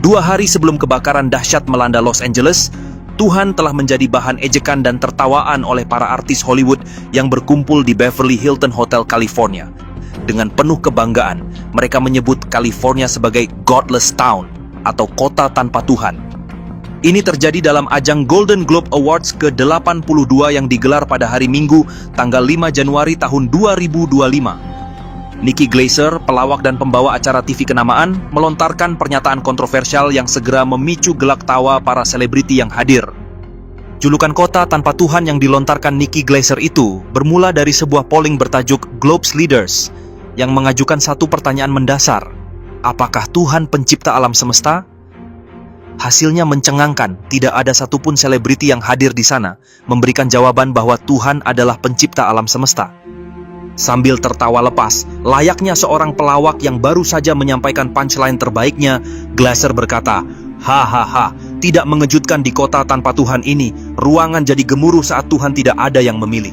2 hari sebelum kebakaran dahsyat melanda Los Angeles, Tuhan telah menjadi bahan ejekan dan tertawaan oleh para artis Hollywood yang berkumpul di Beverly Hilton Hotel, California. Dengan penuh kebanggaan, mereka menyebut California sebagai Godless Town atau kota tanpa Tuhan. Ini terjadi dalam ajang Golden Globe Awards ke-82 yang digelar pada hari Minggu, tanggal 5 Januari tahun 2025. Nikki Glaser, pelawak dan pembawa acara TV kenamaan, melontarkan pernyataan kontroversial yang segera memicu gelak tawa para selebriti yang hadir. Julukan kota tanpa Tuhan yang dilontarkan Nikki Glaser itu bermula dari sebuah polling bertajuk Globe's Leaders yang mengajukan satu pertanyaan mendasar. Apakah Tuhan pencipta alam semesta? Hasilnya mencengangkan, tidak ada satupun selebriti yang hadir di sana memberikan jawaban bahwa Tuhan adalah pencipta alam semesta. Sambil tertawa lepas, layaknya seorang pelawak yang baru saja menyampaikan punchline terbaiknya, Glaser berkata, "Hahaha, tidak mengejutkan di kota tanpa Tuhan ini, ruangan jadi gemuruh saat Tuhan tidak ada yang memilih."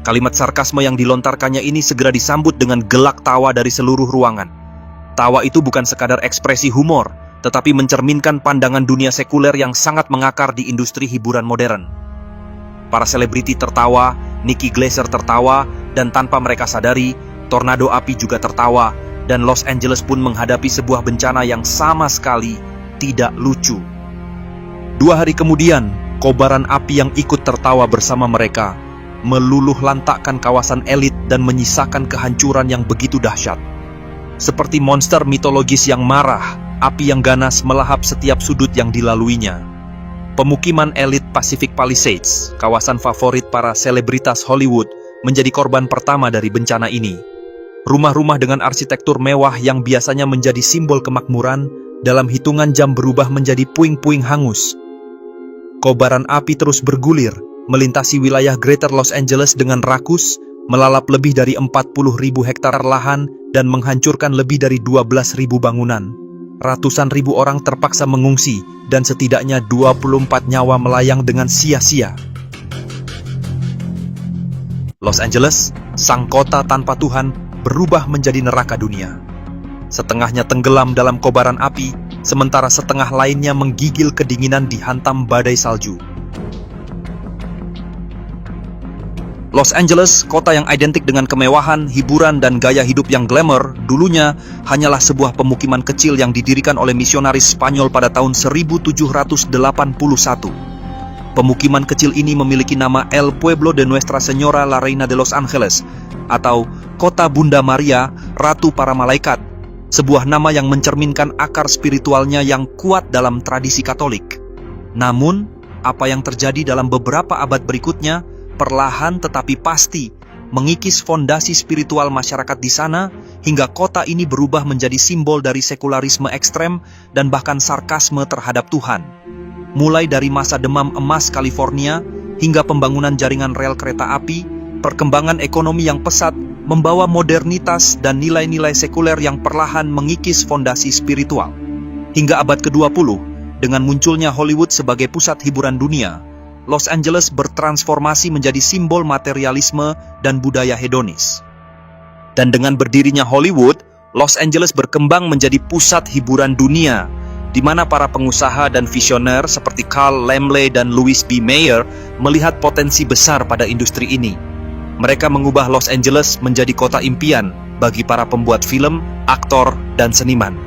Kalimat sarkasme yang dilontarkannya ini segera disambut dengan gelak tawa dari seluruh ruangan. Tawa itu bukan sekadar ekspresi humor, tetapi mencerminkan pandangan dunia sekuler yang sangat mengakar di industri hiburan modern. Para selebriti tertawa, Nikki Glaser tertawa, dan tanpa mereka sadari, tornado api juga tertawa, dan Los Angeles pun menghadapi sebuah bencana yang sama sekali tidak lucu. 2 hari kemudian, kobaran api yang ikut tertawa bersama mereka meluluh lantakkan kawasan elit dan menyisakan kehancuran yang begitu dahsyat. Seperti monster mitologis yang marah, api yang ganas melahap setiap sudut yang dilaluinya. Pemukiman elit Pacific Palisades, kawasan favorit para selebritas Hollywood, menjadi korban pertama dari bencana ini. Rumah-rumah dengan arsitektur mewah yang biasanya menjadi simbol kemakmuran, dalam hitungan jam berubah menjadi puing-puing hangus. Kobaran api terus bergulir, melintasi wilayah Greater Los Angeles dengan rakus, melalap lebih dari 40.000 hektar lahan, dan menghancurkan lebih dari 12.000 bangunan. Ratusan ribu orang terpaksa mengungsi, dan setidaknya 24 nyawa melayang dengan sia-sia. Los Angeles, sang kota tanpa Tuhan, berubah menjadi neraka dunia. Setengahnya tenggelam dalam kobaran api, sementara setengah lainnya menggigil kedinginan dihantam badai salju. Los Angeles, kota yang identik dengan kemewahan, hiburan, dan gaya hidup yang glamour, dulunya hanyalah sebuah pemukiman kecil yang didirikan oleh misionaris Spanyol pada tahun 1781. Pemukiman kecil ini memiliki nama El Pueblo de Nuestra Señora la Reina de Los Angeles, atau Kota Bunda Maria, Ratu para Malaikat, sebuah nama yang mencerminkan akar spiritualnya yang kuat dalam tradisi Katolik. Namun, apa yang terjadi dalam beberapa abad berikutnya, perlahan tetapi pasti mengikis fondasi spiritual masyarakat di sana, hingga kota ini berubah menjadi simbol dari sekularisme ekstrem dan bahkan sarkasme terhadap Tuhan. Mulai dari masa demam emas California hingga pembangunan jaringan rel kereta api, perkembangan ekonomi yang pesat membawa modernitas dan nilai-nilai sekuler yang perlahan mengikis fondasi spiritual. Hingga abad ke-20, dengan munculnya Hollywood sebagai pusat hiburan dunia, Los Angeles bertransformasi menjadi simbol materialisme dan budaya hedonis. Dan dengan berdirinya Hollywood, Los Angeles berkembang menjadi pusat hiburan dunia, di mana para pengusaha dan visioner seperti Carl Laemmle dan Louis B. Mayer melihat potensi besar pada industri ini. Mereka mengubah Los Angeles menjadi kota impian bagi para pembuat film, aktor, dan seniman.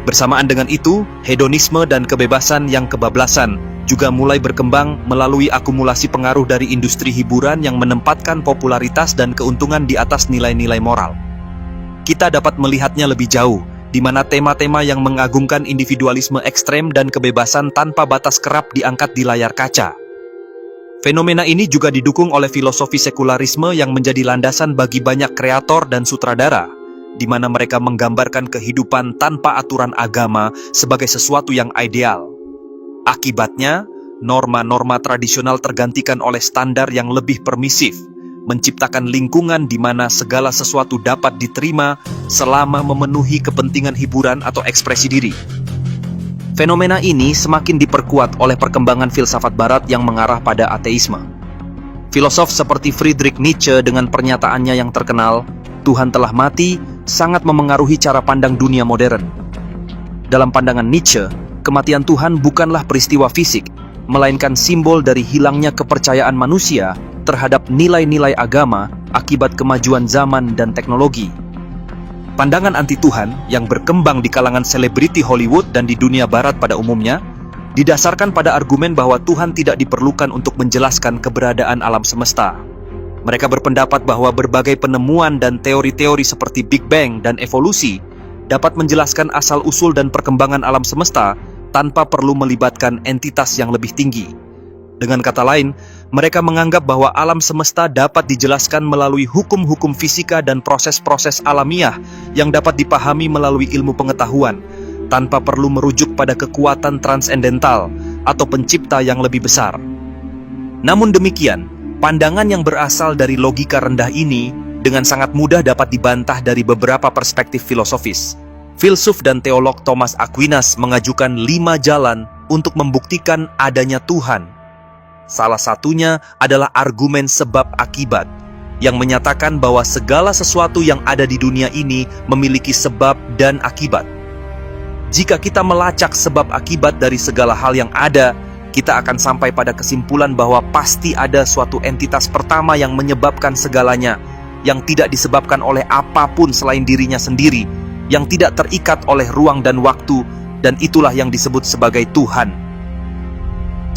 Bersamaan dengan itu, hedonisme dan kebebasan yang kebablasan juga mulai berkembang melalui akumulasi pengaruh dari industri hiburan yang menempatkan popularitas dan keuntungan di atas nilai-nilai moral. Kita dapat melihatnya lebih jauh, di mana tema-tema yang mengagungkan individualisme ekstrem dan kebebasan tanpa batas kerap diangkat di layar kaca. Fenomena ini juga didukung oleh filosofi sekularisme yang menjadi landasan bagi banyak kreator dan sutradara, di mana mereka menggambarkan kehidupan tanpa aturan agama sebagai sesuatu yang ideal. Akibatnya, norma-norma tradisional tergantikan oleh standar yang lebih permisif, menciptakan lingkungan di mana segala sesuatu dapat diterima selama memenuhi kepentingan hiburan atau ekspresi diri. Fenomena ini semakin diperkuat oleh perkembangan filsafat barat yang mengarah pada ateisme. Filosof seperti Friedrich Nietzsche dengan pernyataannya yang terkenal, "Tuhan telah mati," sangat memengaruhi cara pandang dunia modern. Dalam pandangan Nietzsche, kematian Tuhan bukanlah peristiwa fisik, melainkan simbol dari hilangnya kepercayaan manusia terhadap nilai-nilai agama akibat kemajuan zaman dan teknologi. Pandangan anti-Tuhan yang berkembang di kalangan selebriti Hollywood dan di dunia barat pada umumnya, didasarkan pada argumen bahwa Tuhan tidak diperlukan untuk menjelaskan keberadaan alam semesta. Mereka berpendapat bahwa berbagai penemuan dan teori-teori seperti Big Bang dan evolusi dapat menjelaskan asal-usul dan perkembangan alam semesta tanpa perlu melibatkan entitas yang lebih tinggi. Dengan kata lain, mereka menganggap bahwa alam semesta dapat dijelaskan melalui hukum-hukum fisika dan proses-proses alamiah yang dapat dipahami melalui ilmu pengetahuan, tanpa perlu merujuk pada kekuatan transendental atau pencipta yang lebih besar. Namun demikian, pandangan yang berasal dari logika rendah ini dengan sangat mudah dapat dibantah dari beberapa perspektif filosofis. Filsuf dan teolog Thomas Aquinas mengajukan 5 jalan untuk membuktikan adanya Tuhan. Salah satunya adalah argumen sebab akibat, yang menyatakan bahwa segala sesuatu yang ada di dunia ini memiliki sebab dan akibat. Jika kita melacak sebab akibat dari segala hal yang ada, kita akan sampai pada kesimpulan bahwa pasti ada suatu entitas pertama yang menyebabkan segalanya, yang tidak disebabkan oleh apapun selain dirinya sendiri, yang tidak terikat oleh ruang dan waktu, dan itulah yang disebut sebagai Tuhan.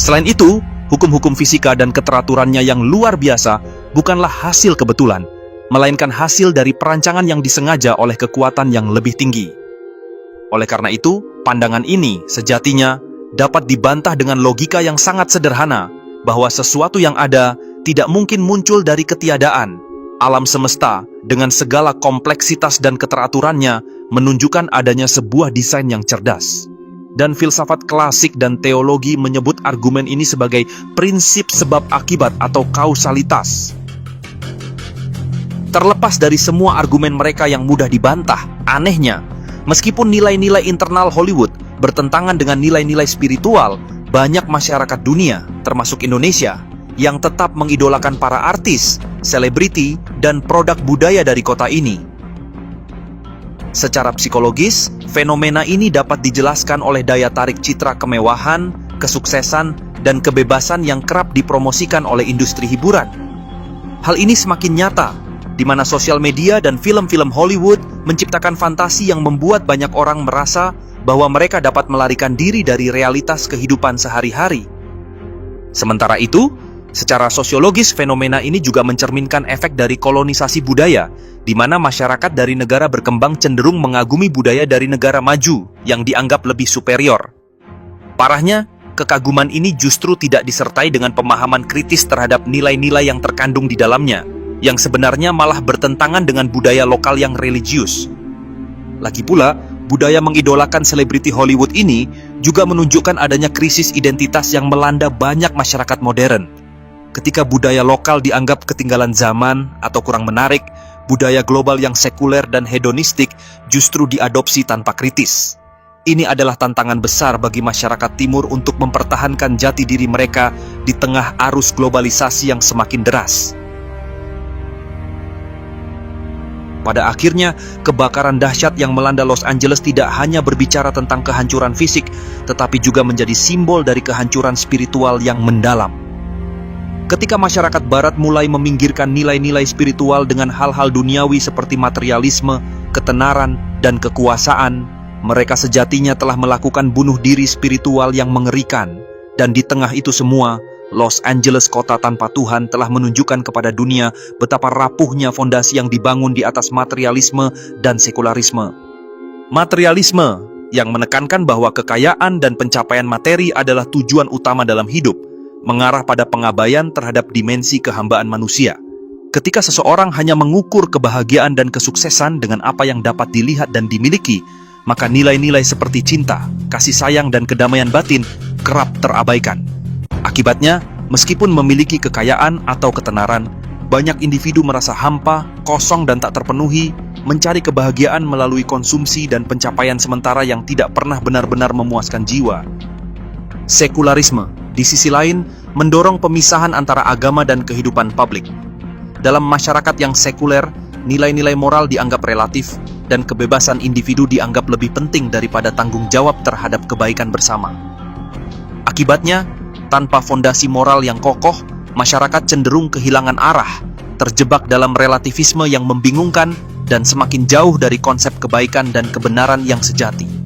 Selain itu, hukum-hukum fisika dan keteraturannya yang luar biasa bukanlah hasil kebetulan, melainkan hasil dari perancangan yang disengaja oleh kekuatan yang lebih tinggi. Oleh karena itu, pandangan ini sejatinya dapat dibantah dengan logika yang sangat sederhana, bahwa sesuatu yang ada tidak mungkin muncul dari ketiadaan. Alam semesta dengan segala kompleksitas dan keteraturannya menunjukkan adanya sebuah desain yang cerdas. Dan filsafat klasik dan teologi menyebut argumen ini sebagai prinsip sebab akibat atau kausalitas. Terlepas dari semua argumen mereka yang mudah dibantah, anehnya, meskipun nilai-nilai internal Hollywood bertentangan dengan nilai-nilai spiritual, banyak masyarakat dunia, termasuk Indonesia, yang tetap mengidolakan para artis, selebriti, dan produk budaya dari kota ini. Secara psikologis, fenomena ini dapat dijelaskan oleh daya tarik citra kemewahan, kesuksesan, dan kebebasan yang kerap dipromosikan oleh industri hiburan. Hal ini semakin nyata, di mana sosial media dan film-film Hollywood menciptakan fantasi yang membuat banyak orang merasa bahwa mereka dapat melarikan diri dari realitas kehidupan sehari-hari. Sementara itu, secara sosiologis, fenomena ini juga mencerminkan efek dari kolonisasi budaya, di mana masyarakat dari negara berkembang cenderung mengagumi budaya dari negara maju yang dianggap lebih superior. Parahnya, kekaguman ini justru tidak disertai dengan pemahaman kritis terhadap nilai-nilai yang terkandung di dalamnya, yang sebenarnya malah bertentangan dengan budaya lokal yang religius. Lagi pula, budaya mengidolakan selebriti Hollywood ini juga menunjukkan adanya krisis identitas yang melanda banyak masyarakat modern. Ketika budaya lokal dianggap ketinggalan zaman atau kurang menarik, budaya global yang sekuler dan hedonistik justru diadopsi tanpa kritis. Ini adalah tantangan besar bagi masyarakat timur untuk mempertahankan jati diri mereka di tengah arus globalisasi yang semakin deras. Pada akhirnya, kebakaran dahsyat yang melanda Los Angeles tidak hanya berbicara tentang kehancuran fisik, tetapi juga menjadi simbol dari kehancuran spiritual yang mendalam. Ketika masyarakat barat mulai meminggirkan nilai-nilai spiritual dengan hal-hal duniawi seperti materialisme, ketenaran, dan kekuasaan, mereka sejatinya telah melakukan bunuh diri spiritual yang mengerikan. Dan di tengah itu semua, Los Angeles, kota tanpa Tuhan, telah menunjukkan kepada dunia betapa rapuhnya fondasi yang dibangun di atas materialisme dan sekularisme. Materialisme yang menekankan bahwa kekayaan dan pencapaian materi adalah tujuan utama dalam hidup, mengarah pada pengabaian terhadap dimensi kehambaan manusia. Ketika seseorang hanya mengukur kebahagiaan dan kesuksesan dengan apa yang dapat dilihat dan dimiliki, maka nilai-nilai seperti cinta, kasih sayang, dan kedamaian batin kerap terabaikan. Akibatnya, meskipun memiliki kekayaan atau ketenaran, banyak individu merasa hampa, kosong, dan tak terpenuhi, mencari kebahagiaan melalui konsumsi dan pencapaian sementara yang tidak pernah benar-benar memuaskan jiwa. Sekularisme, di sisi lain, mendorong pemisahan antara agama dan kehidupan publik. Dalam masyarakat yang sekuler, nilai-nilai moral dianggap relatif, dan kebebasan individu dianggap lebih penting daripada tanggung jawab terhadap kebaikan bersama. Akibatnya, tanpa fondasi moral yang kokoh, masyarakat cenderung kehilangan arah, terjebak dalam relativisme yang membingungkan, dan semakin jauh dari konsep kebaikan dan kebenaran yang sejati.